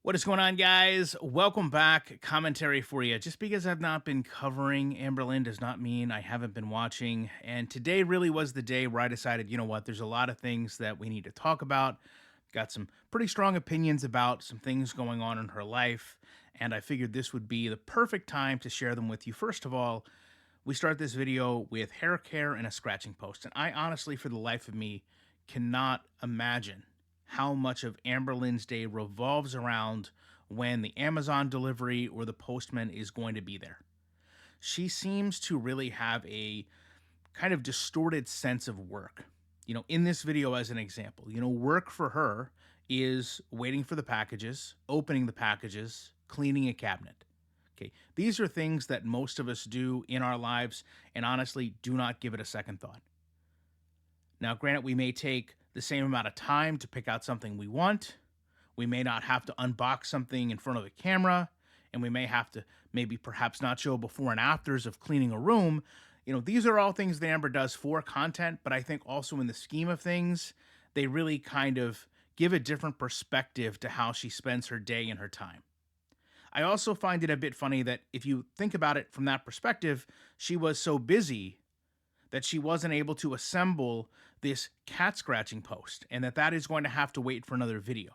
What is going on, guys? Welcome back. Commentary for you. Just because I've not been covering Amberlynn does not mean I haven't been watching. And today really was the day where I decided, you know what, there's a lot of things that we need to talk about. Got some pretty strong opinions about some things going on in her life. And I figured this would be the perfect time to share them with you. First of all, we start this video with hair care and a scratching post. And I honestly, for the life of me, cannot imagine how much of Amberlynn's day revolves around when the Amazon delivery or the postman is going to be there. She seems to really have a kind of distorted sense of work. In this video, as an example, work for her is waiting for the packages, opening the packages, cleaning a cabinet. Okay, these are things that most of us do in our lives and honestly do not give it a second thought. Now, granted, we may take the same amount of time to pick out something we want. We may not have to unbox something in front of the camera, and we may have to maybe perhaps not show before and afters of cleaning a room. These are all things that Amber does for content, but I think also in the scheme of things, they really kind of give a different perspective to how she spends her day and her time. I also find it a bit funny that if you think about it from that perspective, she was so busy that she wasn't able to assemble this cat scratching post and that is going to have to wait for another video.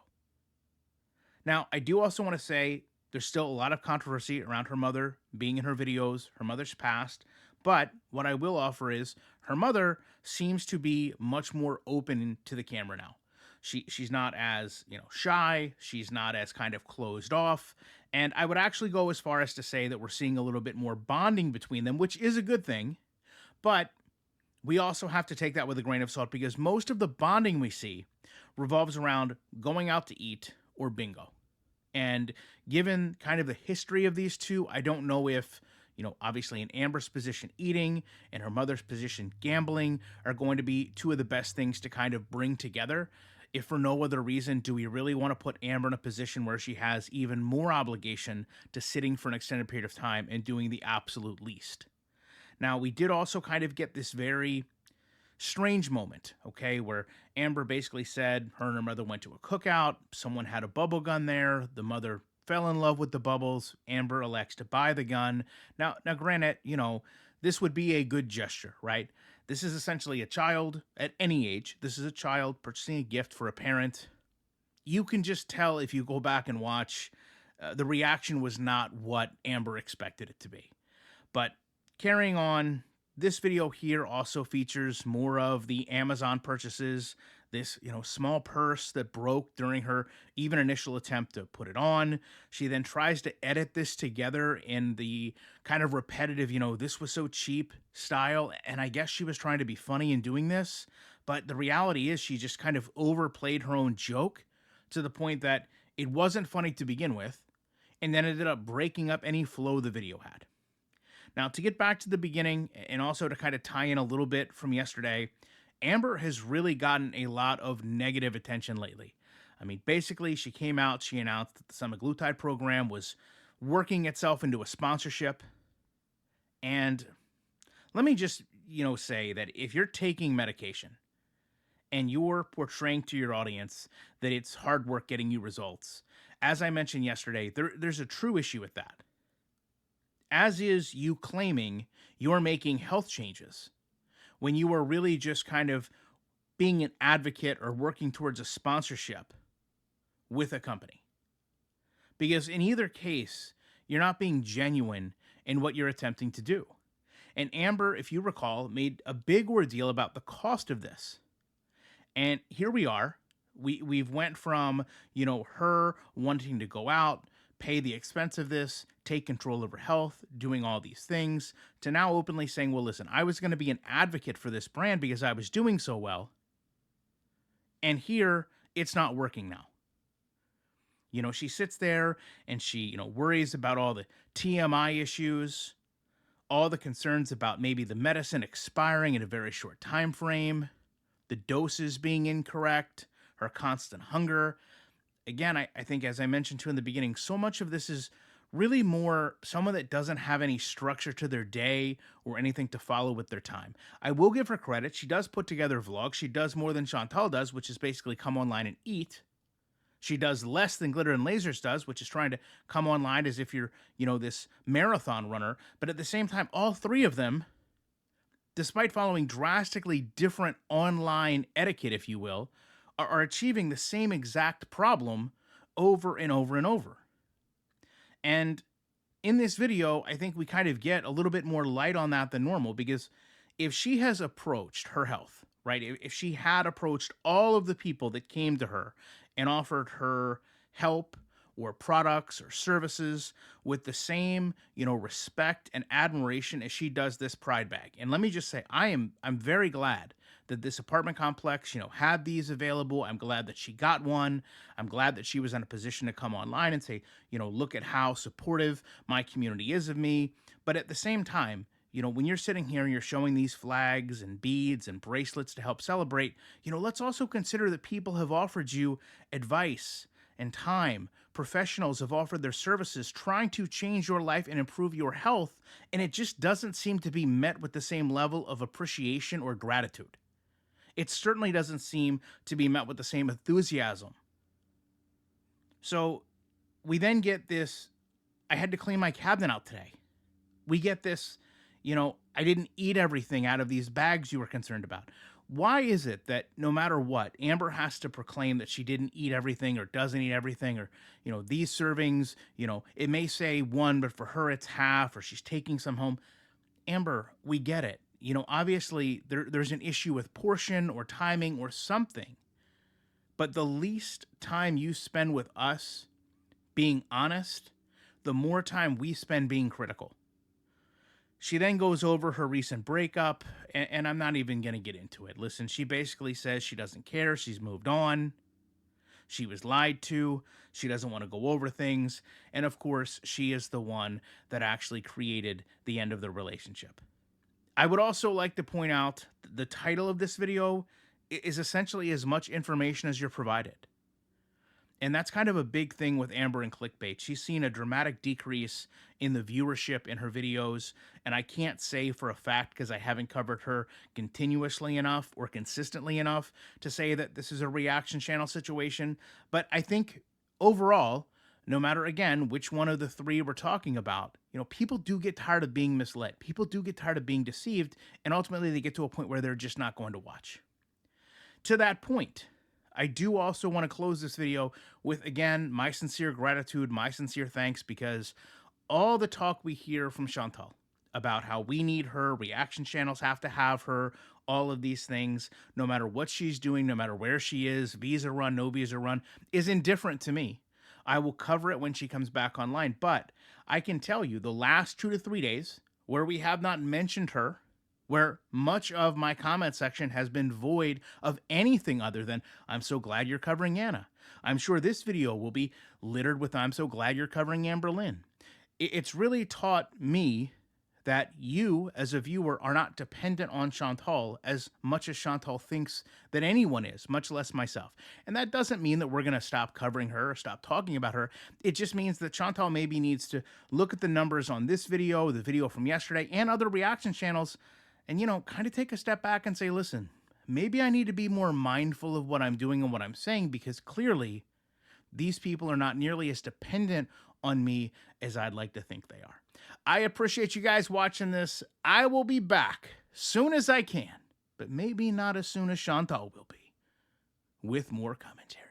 Now, I do also want to say there's still a lot of controversy around her mother being in her videos, her mother's past, but what I will offer is her mother seems to be much more open to the camera now. She's not as, shy, she's not as kind of closed off, and I would actually go as far as to say that we're seeing a little bit more bonding between them, which is a good thing. But we also have to take that with a grain of salt because most of the bonding we see revolves around going out to eat or bingo. And given kind of the history of these two, I don't know if, obviously in Amber's position, eating and her mother's position, gambling, are going to be two of the best things to kind of bring together. If for no other reason, do we really want to put Amber in a position where she has even more obligation to sitting for an extended period of time and doing the absolute least? Now, we did also kind of get this very strange moment, okay, where Amber basically said her and her mother went to a cookout, someone had a bubble gun there, the mother fell in love with the bubbles, Amber elects to buy the gun. Now granted, this would be a good gesture, right? This is essentially a child at any age. This is a child purchasing a gift for a parent. You can just tell if you go back and watch, the reaction was not what Amber expected it to be. But carrying on, this video here also features more of the Amazon purchases, this, small purse that broke during her even initial attempt to put it on. She then tries to edit this together in the kind of repetitive, this was so cheap style. And I guess she was trying to be funny in doing this. But the reality is she just kind of overplayed her own joke to the point that it wasn't funny to begin with, and then ended up breaking up any flow the video had. Now, to get back to the beginning and also to kind of tie in a little bit from yesterday, Amber has really gotten a lot of negative attention lately. I mean, basically, she came out, she announced that the Semaglutide program was working itself into a sponsorship. And let me just, say that if you're taking medication and you're portraying to your audience that it's hard work getting you results, as I mentioned yesterday, there's a true issue with that, as is you claiming you're making health changes when you are really just kind of being an advocate or working towards a sponsorship with a company. Because in either case, you're not being genuine in what you're attempting to do. And Amber, if you recall, made a big ordeal about the cost of this. And here we are. We've went from, her wanting to go out, pay the expense of this, take control of her health, doing all these things, to now openly saying, well, listen, I was going to be an advocate for this brand because I was doing so well. And here, it's not working now. She sits there and she, worries about all the TMI issues, all the concerns about maybe the medicine expiring in a very short time frame, the doses being incorrect, her constant hunger. Again, I think, as I mentioned too in the beginning, so much of this is really more someone that doesn't have any structure to their day or anything to follow with their time. I will give her credit. She does put together vlogs. She does more than Chantal does, which is basically come online and eat. She does less than Glitter and Lasers does, which is trying to come online as if you're, this marathon runner. But at the same time, all three of them, despite following drastically different online etiquette, if you will, are achieving the same exact problem over and over and over. And in this video, I think we kind of get a little bit more light on that than normal, because if she has approached her health, right? If she had approached all of the people that came to her and offered her help or products or services with the same, respect and admiration as she does this pride bag. And let me just say, I'm very glad that this apartment complex, had these available. I'm glad that she got one. I'm glad that she was in a position to come online and say, look at how supportive my community is of me. But at the same time, when you're sitting here and you're showing these flags and beads and bracelets to help celebrate, let's also consider that people have offered you advice and time. Professionals have offered their services trying to change your life and improve your health, and it just doesn't seem to be met with the same level of appreciation or gratitude. It certainly doesn't seem to be met with the same enthusiasm. So we then get this, I had to clean my cabinet out today. We get this, I didn't eat everything out of these bags you were concerned about. Why is it that no matter what, Amber has to proclaim that she didn't eat everything or doesn't eat everything, or, these servings, it may say one, but for her it's half, or she's taking some home. Amber, we get it. Obviously there's an issue with portion or timing or something, but the least time you spend with us being honest, the more time we spend being critical. She then goes over her recent breakup, and I'm not even going to get into it. Listen, she basically says she doesn't care. She's moved on. She was lied to. She doesn't want to go over things. And of course, she is the one that actually created the end of the relationship. I would also like to point out the title of this video is essentially as much information as you're provided. And that's kind of a big thing with Amber and clickbait. She's seen a dramatic decrease in the viewership in her videos. And I can't say for a fact, because I haven't covered her continuously enough or consistently enough to say that this is a reaction channel situation. But I think overall, no matter, again, which one of the three we're talking about, people do get tired of being misled. People do get tired of being deceived. And ultimately, they get to a point where they're just not going to watch. To that point, I do also want to close this video with, again, my sincere gratitude, my sincere thanks, because all the talk we hear from Chantal about how we need her, reaction channels have to have her, all of these things, no matter what she's doing, no matter where she is, visa run, no visa run, is indifferent to me. I will cover it when she comes back online, but I can tell you the last 2 to 3 days where we have not mentioned her, where much of my comment section has been void of anything other than, I'm so glad you're covering Anna. I'm sure this video will be littered with, I'm so glad you're covering Amberlynn. It's really taught me that you, as a viewer, are not dependent on Chantal as much as Chantal thinks that anyone is, much less myself. And that doesn't mean that we're going to stop covering her or stop talking about her. It just means that Chantal maybe needs to look at the numbers on this video, the video from yesterday, and other reaction channels, and, kind of take a step back and say, listen, maybe I need to be more mindful of what I'm doing and what I'm saying, because clearly these people are not nearly as dependent on me as I'd like to think they are. I appreciate you guys watching this. I will be back soon as I can, but maybe not as soon as Chantal will be, with more commentary.